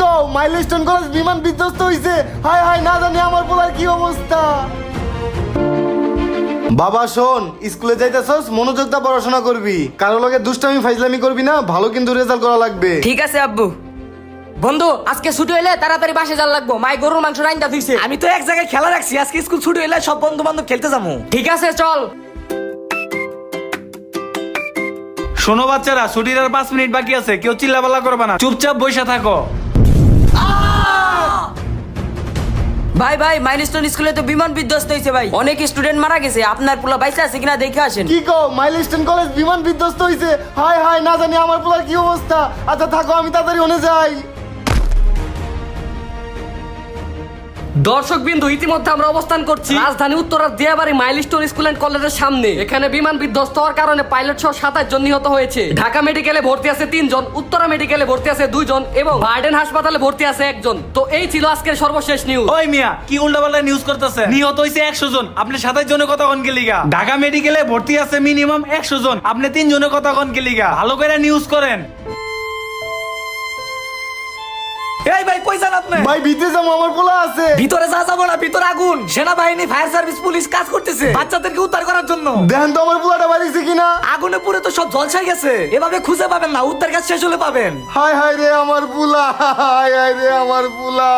কও milestone college বিমান বিধ্বস্ত হইছে? হায় হায়, না জানি আমার পোলার কি অবস্থা। বাবা শোন, স্কুলে যাইতেছস, মনোযোগ দিয়ে পড়াশোনা করবি, কারো লগে দুষ্টামি ফাইজলামি করবি না, ভালো কিন্তু রেজাল্ট করা লাগবে। ঠিক আছে আব্বু। বন্ধু আজকে ছুটি হইলে তাড়াতাড়ি বাসে যাওয়া লাগবো, মাই গরুর মাংস রাইন্দা দিছে। আমি তো এক জায়গায় খেলা রাখছি, আজকে স্কুল ছুটি হইলে সব বন্ধু বান্ধব খেলতে যাবো। ঠিক আছে চল। শোনো বাচ্চারা, ছুটির আর 5 মিনিট বাকি আছে, কেউ চিল্লাপাল্লা করবে না, চুপচাপ বসে থাকো। ভাই ভাই, মাইলস্টোন স্কুলে তো বিমান বিধ্বস্ত হয়েছে ভাই, অনেক স্টুডেন্ট মারা গেছে, আপনার পোলা বাইসা আছে কিনা দেখে আসেন। কি কও মাইলস্টোন কলেজ বিমান বিধ্বস্ত হইছে? হায় হায়, না জানি আমার পোলার কি অবস্থা। আচ্ছা থাকো, আমি তাড়াতাড়ি ওনে যাই। দর্শক বিন্দু, ইতিমধ্যে আমরা অবস্থান করছি রাজধানী উত্তরার দিয়াবাড়ি মাইলস্টোন স্কুল এন্ড কলেজের সামনে। এখানে বিমান বিধ্বস্ত হওয়ার কারণে পাইলট সহ 27 জন নিহত হয়েছে। ঢাকা মেডিকেলে ভর্তি আছে 3 জন, উত্তরা মেডিকেলে ভর্তি আছে 2 জন এবং বার্ডেন হাসপাতালে ভর্তি আছে 1 জন। তো এই ছিল আজকের সর্বশেষ নিউজ। ওই মিয়া, কি উল্টাপাল্টা নিউজ করতেছে? নিহত হইছে 100 জন, আপনি 27 জনের কথা কোন গেলিগা? ঢাকা মেডিকেলে ভর্তি আছে মিনিমাম 100 জন, আপনি 3 জনের কথা কোন গেলিগা? ভালো করে নিউজ করেন। এই ভাই কই যান আপনি? ভাই ভিতরে যাবো, আমার পোলা আছে। ভিতরে যা যাবো না, ভিতরে আগুন। সেনাবাহিনী, ফায়ার সার্ভিস, পুলিশ কাজ করতেছে বাচ্চাদেরকে উদ্ধার করার জন্য। দেখেন তো আমার পোলাটা বাড়িছে কিনা। আগুনে পুড়ে তো সব ঝলসাই গেছে, এভাবে খুঁজে পাবেন না, উদ্ধার কাজ শেষ হলে পাবেন। হায় হায় রে আমার পোলা, হায় হায় রে আমার পোলা,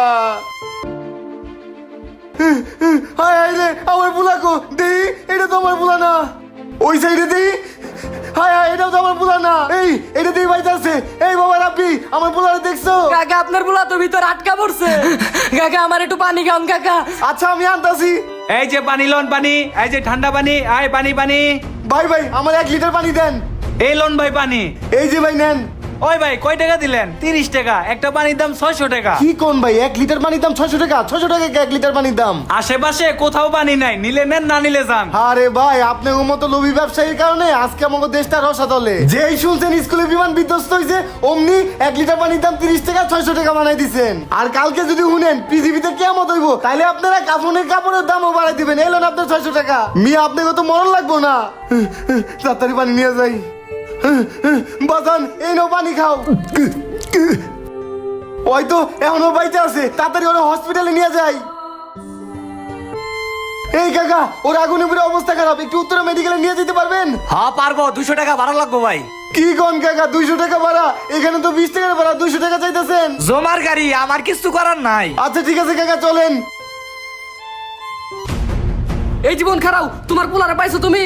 হায় হায় রে আমার পোলা কো দেই। এটা তো আমার পোলা না, ওই সাইডে দেই। হায় হায়, এটাও তো আমার পোলা না। এই এটা দিয়ে বাইতে আছে। এই বাবা রাব্বি, আমার পোলারে দেখছো? কাকা আপনার পোলা তো ভিতর আটকা পড়ছে। কাকা আমার একটু পানি খাওন কাকা। আচ্ছা আমি আনতাছি। এই যে পানি লন, পানি, এই যে ঠান্ডা পানি, আয় পানি পানি। ভাই ভাই আমার 1 লিটার পানি দেন। এই লন ভাই পানি। এই যে ভাই নেন। ওই ভাই কয় টাকা দিলেন? 30 টাকা। একটা পানির দাম 600 টাকা। কি কোন ভাই, 1 লিটার পানির দাম 600 টাকা? 600 টাকা 1 লিটার পানির দাম? আশেপাশে কোথাও পানি নাই, নিলে নেন, না নিলে যান। আরে ভাই, আপনার মতো লোভী ব্যবসায়ীর কারণে আজকে আমাদের দেশটা রসাতলে। যেই শুনছেন স্কুলে বিমান বিধ্বস্ত হয়েছে, অমনি 1 লিটার পানির দাম 30 টাকা 600 টাকা বানাই দিচ্ছেন। আর কালকে যদি শুনেন পৃথিবীতে কেমন হইব, তাহলে আপনারা কাফনের কাপড়ের দামও বাড়াই দিবেন। এলেন আপনার 600 টাকা। মিয়া আপনাকে তো মরণ লাগবো না। তাড়াতাড়ি পানি নিয়ে যাই। বাজান এই নাও পানি খাও। ওই তো এখনো বাইতে আছে, তাড়াতাড়ি ওরা হসপিটালে নিয়ে যাই। এই কাকা, ওর আগুনে পুরো অবস্থা খারাপ, একটু উত্তরা মেডিকেলে নিয়ে যেতে পারবেন? হ্যাঁ পারবো, 200 টাকা ভাড়া লাগবো ভাই। কি কোন কাকা, 200 টাকা ভাড়া? এখানে তো 20 টাকার ভাড়া, 200 টাকা চাইতেছেন? জমার গাড়ি, আমার কিছু করার নাই। আচ্ছা ঠিক আছে কাকা, চলেন। এই জীবন খারাপ, তোমার পোলারে পাইছো তুমি?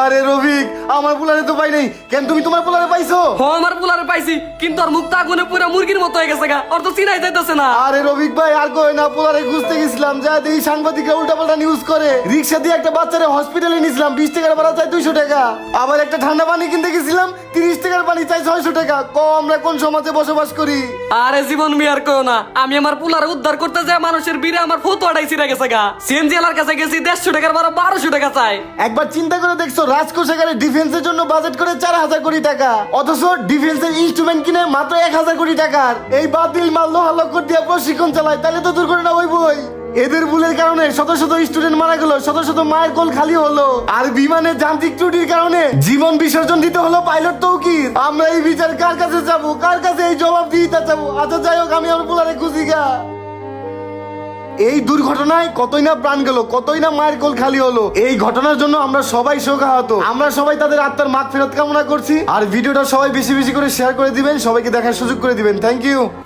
আরে রফিক, আমার পোলারে তো পাই নাই। কেন, তুমি তোমার পোলারে পাইছো? আমার পোলারে পাইছি, কিন্তু আর মুখটা আগুনে পুরো মুরগির মতো হয়ে গেছে গা, ওর তো চিনাই যাইতেছে না। আরে রফিক ভাই, আর কই না, পোলারে খুঁজতে গেছিলাম, যা দেখি সাংবাদিকরা উল্টাপাল্টা নিউজ করে। রিক্সা দিয়ে একটা বাচ্চারে হসপিটালে নিয়েছিলাম, 20 টাকার ভাড়া চাই 200 টাকা। আবার একটা ঠান্ডা পানি কিনতে গেছিলাম, 30 টাকার পানি চাই 600 টাকা। আমরা কোন সমাজে বসবাস করি? আরে জীবন মিয়ার কেউ না, আমি আমার পোলারে উদ্ধার করতে যাই মানুষের বীরে আমার ফটো আড়াই ছিঁড়ে গেছে গা। সিএনজি এলার কাছে গেছি, 150 টাকার ভাড়া 1200 টাকা চাই। একবার চিন্তা করে দেখছো, রাজকোষাগারে ডিফেন্সের জন্য বাজেট করে 4000 কোটি টাকা, অথচ ডিফেন্সের ইনস্ট্রুমেন্ট কিনে মাত্র 1000 কোটি টাকার। এই বাতিল মাল লোহা লক্কর দিয়ে প্রশিক্ষণ চালায়, তাহলে তো দুর্ঘটনা হইবই। এদের ভুলের কারণে শত শত স্টুডেন্ট মারা গেল, শত শত মায়ের কোল খালি হলো। আর বিমানের যান্ত্রিক ত্রুটির কারণে জীবন বিসর্জন দিতে হলো পাইলট তৌকির। আমরা এই বিচার কার কাছে যাবো, কার কাছে এই জবাব দিতে যাবো? আচ্ছা যাই হোক, আমি আমার পোলারে খুঁজি গা। এই দুর্ঘটনায় কতই না প্রাণ গেল, কতই না মায়ের কোল খালি হলো। এই ঘটনার জন্য আমরা সবাই শোকাহত। আমরা সবাই তাদের আত্মার মাগফিরাত কামনা করছি। আর ভিডিওটা সবাই বেশি বেশি করে শেয়ার করে দিবেন, সবাইকে দেখার সুযোগ করে দিবেন। Thank you.